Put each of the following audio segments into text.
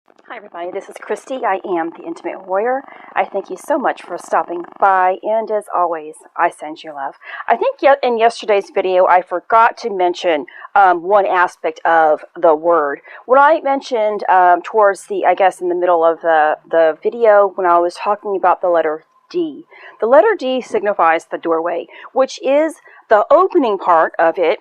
Hi everybody, this is Christy. I am the Intimate Warrior. I thank you so much for stopping by, and as always, I send you love. I think in yesterday's video I forgot to mention one aspect of the word. When I mentioned towards the, I guess in the middle of the video, when I was talking about the letter D. The letter D signifies the doorway, which is the opening part of it,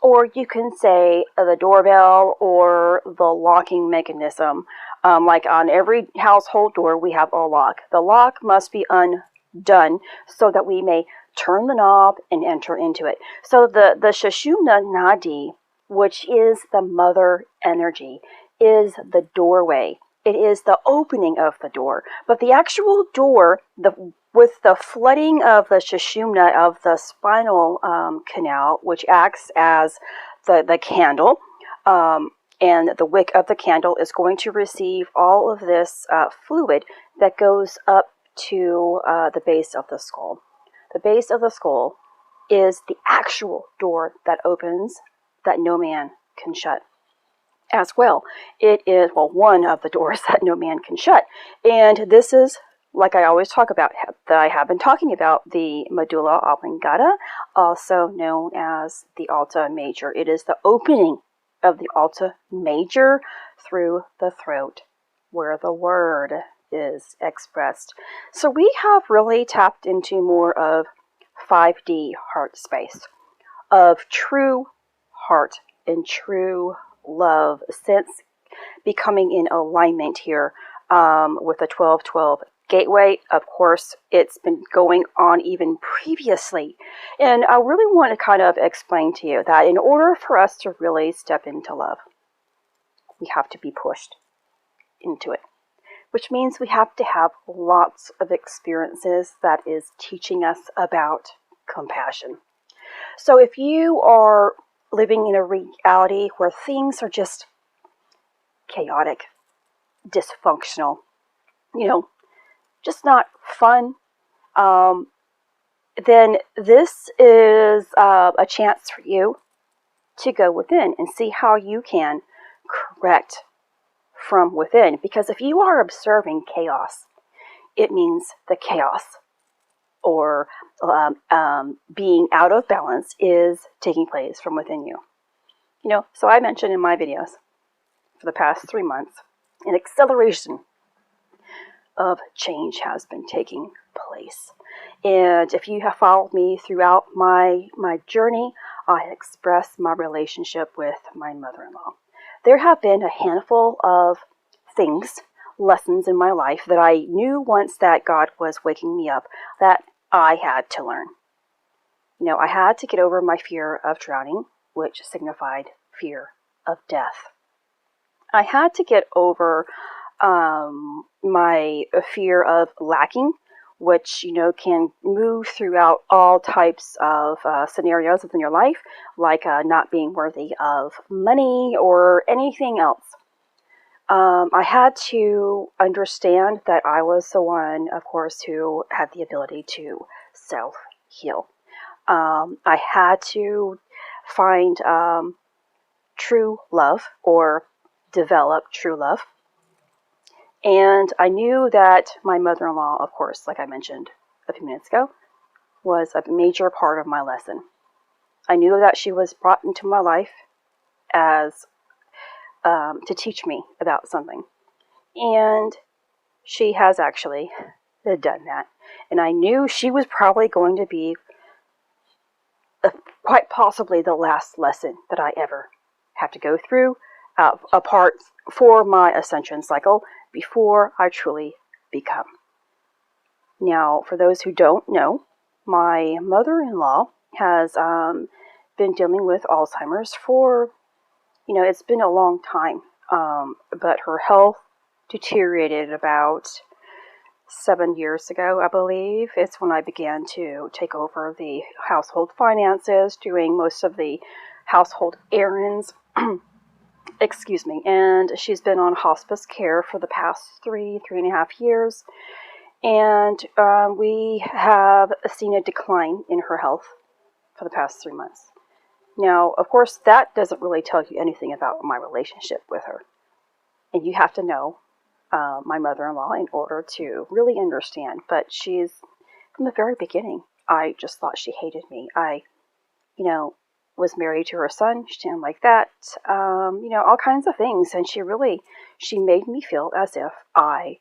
or you can say the doorbell or the locking mechanism. Like on every household door, we have a lock. The lock must be undone so that we may turn the knob and enter into it. So the Sushumna Nadi, which is the mother energy, is the doorway. It is the opening of the door. But the actual door, with the flooding of the Sushumna of the spinal canal, which acts as the candle, and the wick of the candle is going to receive all of this fluid that goes up to the base of the skull. The base of the skull is the actual door that opens that no man can shut. As well, it is, one of the doors that no man can shut. And this is, like I always talk about, that I have been talking about, the medulla oblongata, also known as the alta major. It is the opening of the alta major through the throat, where the word is expressed. So we have really tapped into more of 5D heart space, of true heart and true love, since becoming in alignment here with the 1212 gateway. Of course, it's been going on even previously. And I really want to kind of explain to you that in order for us to really step into love, we have to be pushed into it, which means we have to have lots of experiences that is teaching us about compassion. So if you are living in a reality where things are just chaotic, dysfunctional, just not fun, then this is a chance for you to go within and see how you can correct from within. Because if you are observing chaos, it means the chaos or being out of balance is taking place from within you. So I mentioned in my videos for the past 3 months, an acceleration of change has been taking place. And if you have followed me throughout my journey, I expressed my relationship with my mother-in-law. There have been a handful of things, lessons in my life that I knew once that God was waking me up that I had to learn. I had to get over my fear of drowning, which signified fear of death. I had to get over my fear of lacking, which, can move throughout all types of scenarios within your life, like not being worthy of money or anything else. I had to understand that I was the one, of course, who had the ability to self-heal. I had to find true love, or develop true love. And I knew that my mother-in-law, of course, like I mentioned a few minutes ago, was a major part of my lesson. I knew that she was brought into my life as to teach me about something. And she has actually done that. And I knew she was probably going to be quite possibly the last lesson that I ever have to go through, apart for my ascension cycle, before I truly become. Now, for those who don't know, my mother-in-law has been dealing with Alzheimer's for, it's been a long time, but her health deteriorated about 7 years ago, I believe. It's when I began to take over the household finances, doing most of the household errands. Excuse me. And she's been on hospice care for the past 3.5 years. And we have seen a decline in her health for the past 3 months. Now, of course, that doesn't really tell you anything about my relationship with her. And you have to know my mother-in-law in order to really understand. But from the very beginning, I just thought she hated me. I, was married to her son. She didn't like that. All kinds of things. And she made me feel as if I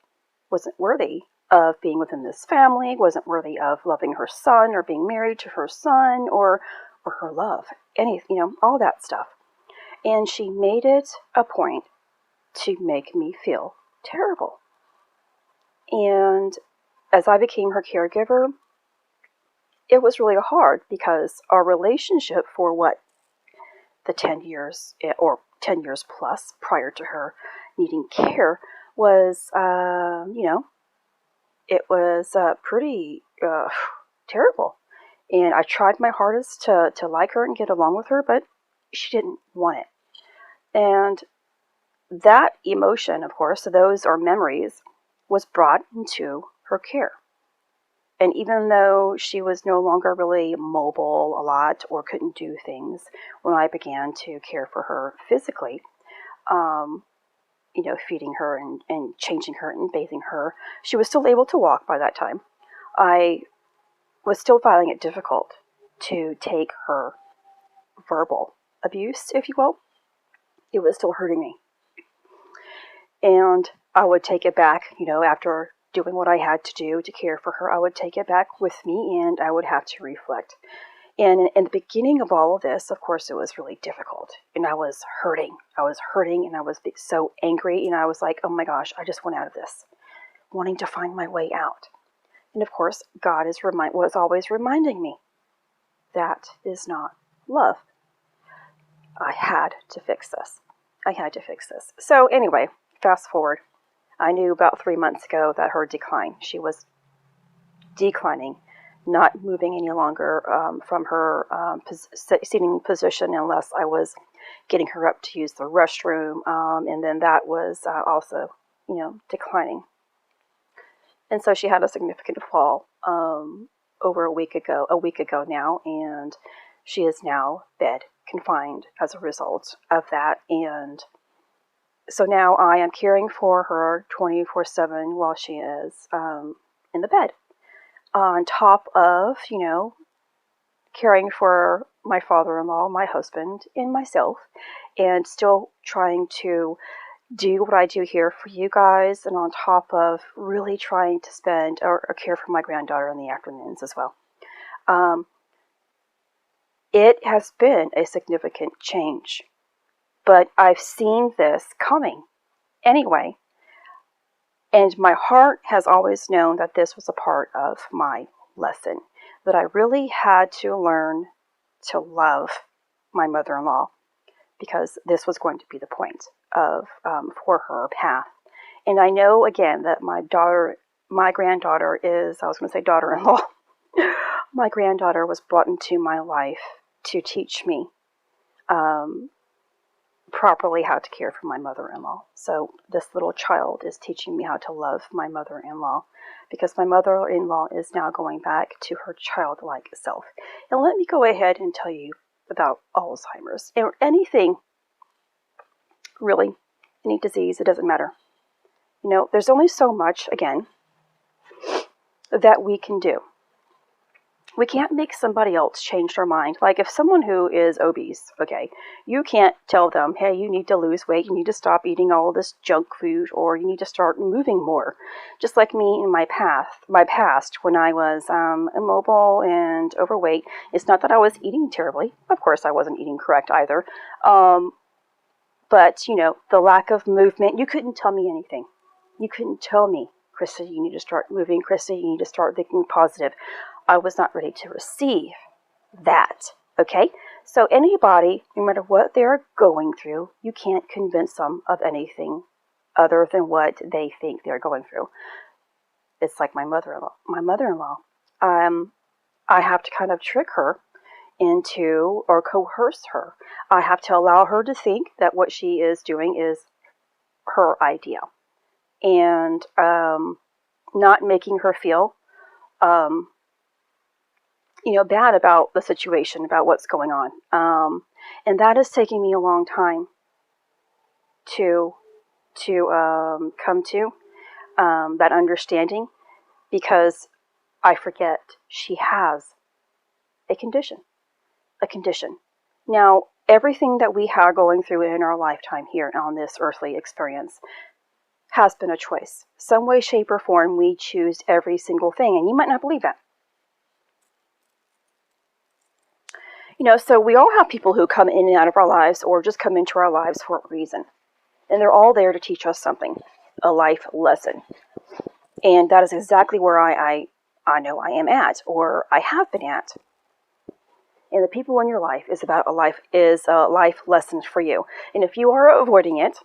wasn't worthy of being within this family, wasn't worthy of loving her son or being married to her son or her love, all that stuff. And she made it a point to make me feel terrible. And as I became her caregiver, it was really hard because our relationship for the 10 years or 10 years plus prior to her needing care was, it was pretty terrible. And I tried my hardest to like her and get along with her, but she didn't want it. And that emotion, of course, those are memories, was brought into her care. And even though she was no longer really mobile a lot or couldn't do things, when I began to care for her physically, feeding her and changing her and bathing her, she was still able to walk by that time. I was still finding it difficult to take her verbal abuse, if you will. It was still hurting me. And I would take it back, after doing what I had to do to care for her, I would take it back with me and I would have to reflect. And in the beginning of all of this, of course, it was really difficult. And I was hurting. And I was so angry. And I was like, oh my gosh, I just want out of this, wanting to find my way out. And of course, God was always reminding me, that is not love. I had to fix this. So anyway, fast forward. I knew about 3 months ago that her decline. She was declining, not moving any longer from her seating position unless I was getting her up to use the restroom. And then that was also, declining. And so she had a significant fall over a week ago now, and she is now bed confined as a result of that. And so now I am caring for her 24/7 while she is in the bed, on top of, caring for my father-in-law, my husband, and myself, and still trying to do what I do here for you guys, and on top of really trying to spend or care for my granddaughter in the afternoons as well. It has been a significant change, but I've seen this coming anyway, and my heart has always known that this was a part of my lesson, that I really had to learn to love my mother-in-law, because this was going to be the point of for her path. And I know, again, that my granddaughter is, I was going to say daughter-in-law, my granddaughter was brought into my life to teach me properly how to care for my mother-in-law. So this little child is teaching me how to love my mother-in-law, because my mother-in-law is now going back to her childlike self. And let me go ahead and tell you about Alzheimer's, or anything, really, any disease, it doesn't matter. There's only so much, again, that we can do. We can't make somebody else change their mind. Like if someone who is obese, okay, you can't tell them, hey, you need to lose weight, you need to stop eating all this junk food, or you need to start moving more. Just like me in my past, when I was immobile and overweight, it's not that I was eating terribly. Of course, I wasn't eating correct either. But, the lack of movement, you couldn't tell me anything. You couldn't tell me, Christy, you need to start moving. Christy, you need to start thinking positive. I was not ready to receive that, okay? So anybody, no matter what they're going through, you can't convince them of anything other than what they think they're going through. It's like my mother-in-law. I have to kind of trick her into, or coerce her. I have to allow her to think that what she is doing is her idea, and not making her feel bad about the situation, about what's going on. And that is taking me a long time to to come to that understanding, because I forget she has a condition. A condition. Now, everything that we are going through in our lifetime here on this earthly experience has been a choice. Some way, shape, or form, we choose every single thing, and you might not believe that. So we all have people who come in and out of our lives, or just come into our lives for a reason. And they're all there to teach us something, a life lesson. And that is exactly where I know I am at, or I have been at. And the people in your life is a life lesson for you. And if you are avoiding it,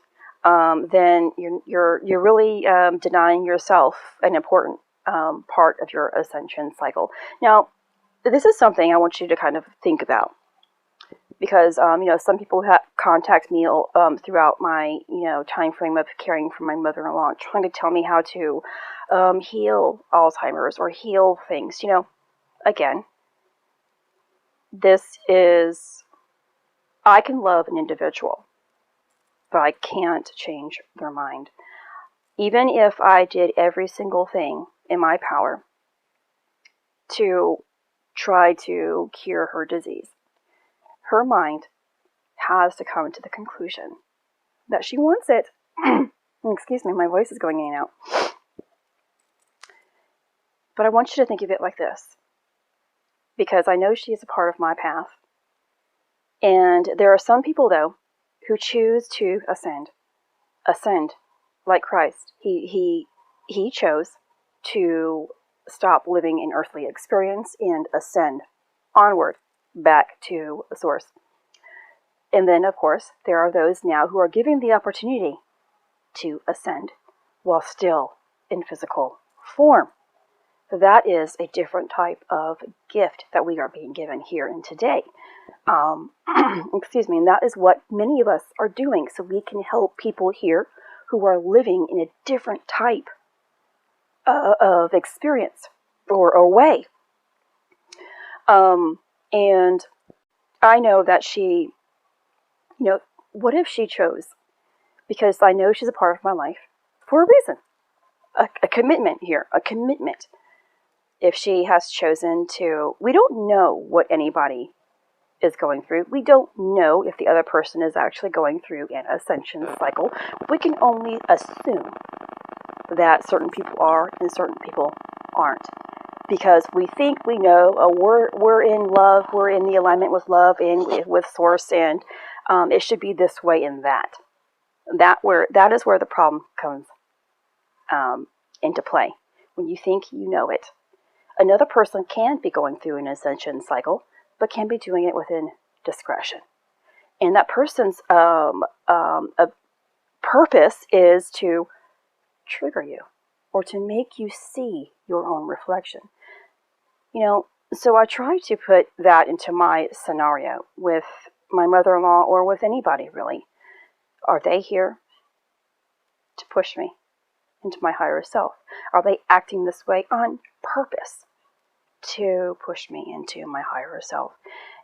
then you're really denying yourself an important part of your ascension cycle. Now, this is something I want you to kind of think about, because some people contact me throughout my time frame of caring for my mother-in-law, trying to tell me how to heal Alzheimer's or heal things. Again, I can love an individual, but I can't change their mind. Even if I did every single thing in my power to try to cure her disease, her mind has to come to the conclusion that she wants it. Excuse me, my voice is going in and out. But I want you to think of it like this, because I know she is a part of my path. And there are some people, though, who choose to ascend like Christ. He chose to stop living in earthly experience and ascend onward back to the source. And then, of course, there are those now who are given the opportunity to ascend while still in physical form. That is a different type of gift that we are being given here and today. Excuse me, and that is what many of us are doing, so we can help people here who are living in a different type of experience or way. And I know that she, what if she chose, because I know she's a part of my life for a reason, a commitment here, a commitment. If she has chosen to, we don't know what anybody is going through. We don't know if the other person is actually going through an ascension cycle. We can only assume that certain people are and certain people aren't, because we think we know we're in love, we're in the alignment with love and with source, and it should be this way and that. That is where the problem comes into play. When you think you know it. Another person can be going through an ascension cycle, but can be doing it within discretion. And that person's purpose is to trigger you, or to make you see your own reflection. So I try to put that into my scenario with my mother-in-law, or with anybody really. Are they here to push me into my higher self? Are they acting this way on purpose to push me into my higher self?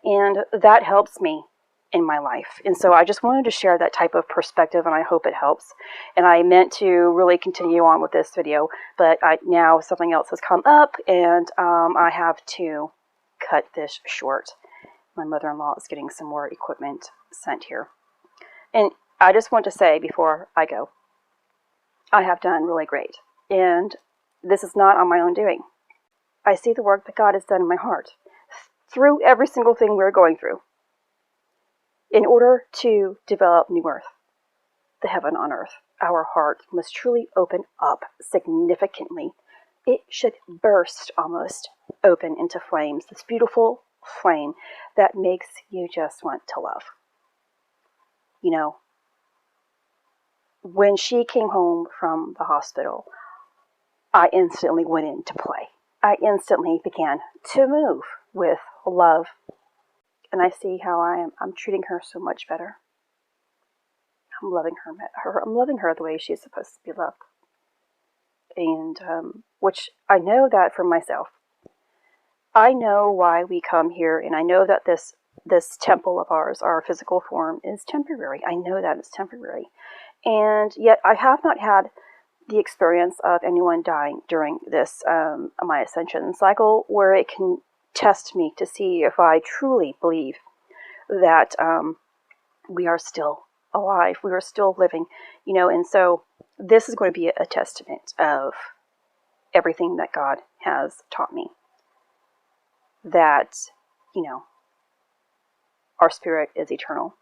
And that helps me in my life. And so I just wanted to share that type of perspective, and I hope it helps. And I meant to really continue on with this video, but now something else has come up, and I have to cut this short. My mother-in-law is getting some more equipment sent here. And I just want to say before I go, I have done really great. And this is not on my own doing. I see the work that God has done in my heart through every single thing we're going through in order to develop New Earth, the heaven on earth. Our heart must truly open up significantly. It should burst almost open into flames, this beautiful flame that makes you just want to love. When she came home from the hospital, I instantly went into play. I instantly began to move with love. And I see how I'm treating her so much better. I'm loving her. I'm loving her the way she's supposed to be loved. And which I know that for myself. I know why we come here, and I know that this temple of ours, our physical form, is temporary. I know that it's temporary. And yet I have not had the experience of anyone dying during this my ascension cycle, where it can test me to see if I truly believe that we are still alive, we are still living, and so this is going to be a testament of everything that God has taught me, that, our spirit is eternal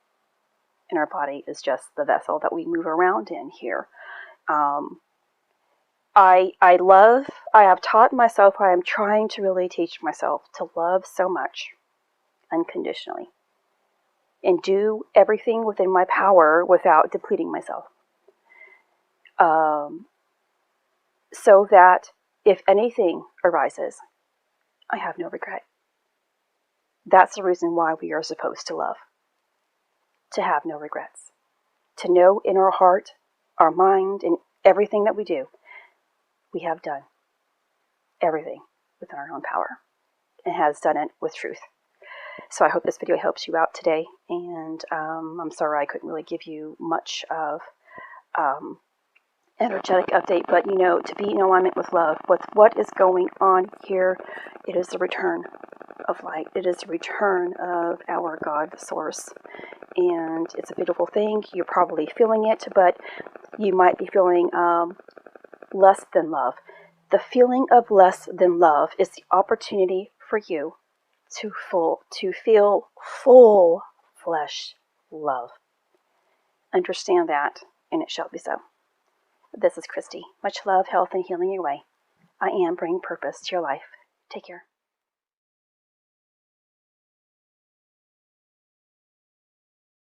and our body is just the vessel that we move around in here. I have taught myself, I am trying to really teach myself to love so much unconditionally and do everything within my power without depleting myself. So that if anything arises, I have no regret. That's the reason why we are supposed to love. To have no regrets. To know in our heart, our mind, and everything that we do, we have done everything within our own power and has done it with truth. So I hope this video helps you out today, and I'm sorry I couldn't really give you much of energetic update, but to be in alignment with love, with what is going on here, it is the return of light. It is the return of our God source, and it's a beautiful thing. You're probably feeling it, but you might be feeling less than love. The feeling of less than love is the opportunity for you to feel full flesh love. Understand that, and it shall be so. This is Christy. Much love, health, and healing your way. I am bringing purpose to your life. Take care.